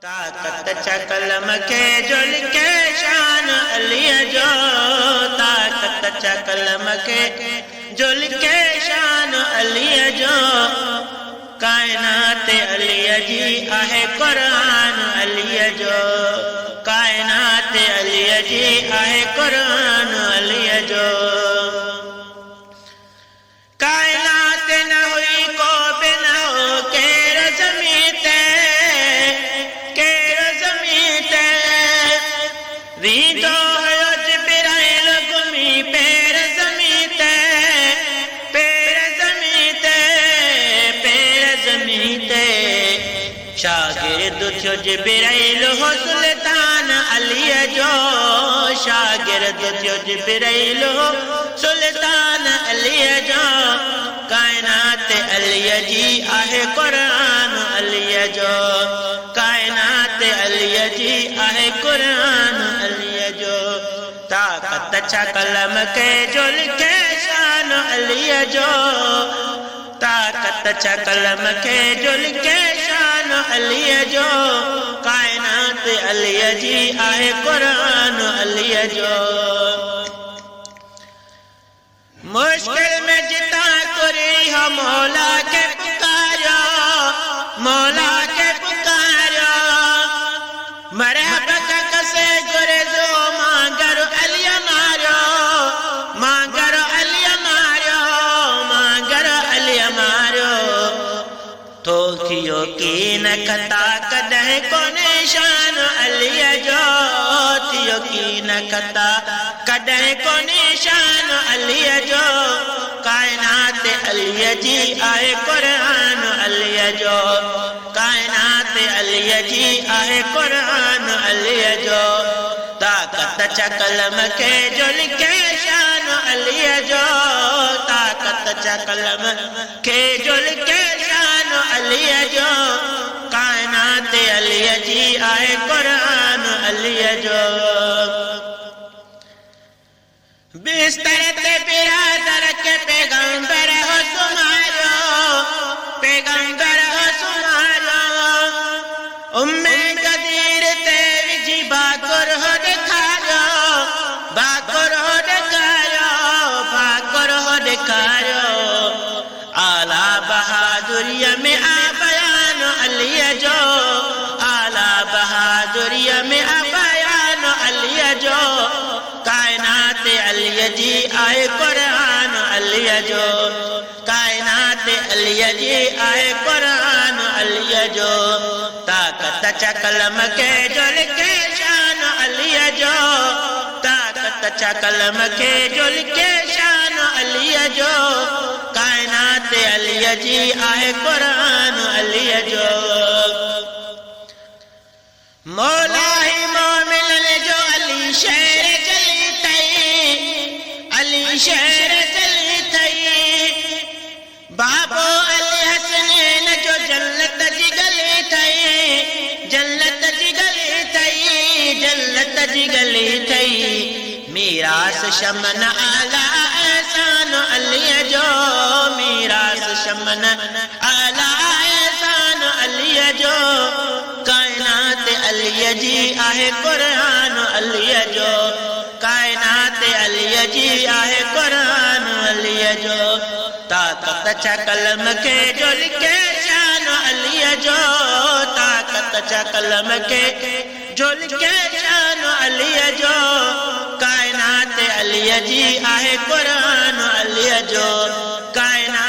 ताकत चा कलम के जुल के शान अली जो, ताकत चा कलम के जुल के शान अली जो। कायनात अली जी आहे कुरान अली जो, कायनात अली जी आहे कुरान अली जो। कायनात न हुई को बिन हो केर ज़मीन ते, केर ज़मीन ते वींदो हुयो जिब्राइल घुमी पैर ज़मीन ते, पैर ज़मीन ते, पैर ज़मीन ते। शागिर्द थियो जिब्राइल हो सुल्तान अली जो, शागिर्द थियो जिब्राइल हो सुल्तान अली जो। कायनात अली जी आहे कुरान अली जो, कायनात अली जी आहे कुरान अली जो। ताकत चा कलम के जुल के शान अली जो, ताकत चा कलम के जुल के शान अली जो। कायनात अली जी आहे कुरान अली जो। मुश्किल में जिता कुरी हो मौला के पुकारो, मौला के पुकारो। मरहबा का कसे गुरे जो मांगर अली मारो, मांगर अली मारो, मांगर अली मारो। तो थियो की न कता कदह को निशान अली जो, थियो की न कता कदह को निशान अली जो। कायनात अली जी आहे कुरान अली जो, कायनात अली जी आहे कुरान अली जो। ताकत चा कलम के जुल के शान अली जो, ताकत चा कलम के जुल के शान अली जो। कायनात अली जी आहे कुरान अली जो। बिस्तर ते बिरादर के पैगंबर हो तुम्हारो, पैगंबर हो तुम्हारो। उम्मे गदीर ते विजी बाकुर हो दिखारो, बाकुर हो दिखारो, बाकुर हो दिखारो। आला बहादुरिया में आ बयान अली जो, आला बहादुरिया में आ बयान अली जो। कायनात अली जी आहे कुरान अली जो, कायनात अली जी आहे कुरान अली जो। ताकत चा कलम के जुल के शान अली जो, ताकत चा कलम के जुल के शान अली जो। कायनात अली जी आहे कुरान अली जो। मौला ही मोमिन जो अली शेर चली थई, अली शेर चली थई। बाबो अली हसनैन जो जन्नत जी गली थई, जन्नत जी गली थई, जन्नत जी गली थई। मीरास शमन आला एहसान अली जो, मीरास शमन आला एहसान अली जो। कायनात अली जी आहे कुरान अली जो, कायनात अली जी आहे कुरान अली जो। ताकत चा कलम के जुल के शान अली जो, ताकत चा कलम के जुल के शान अली जो। कायनात अली जी आहे कुरान अली जो।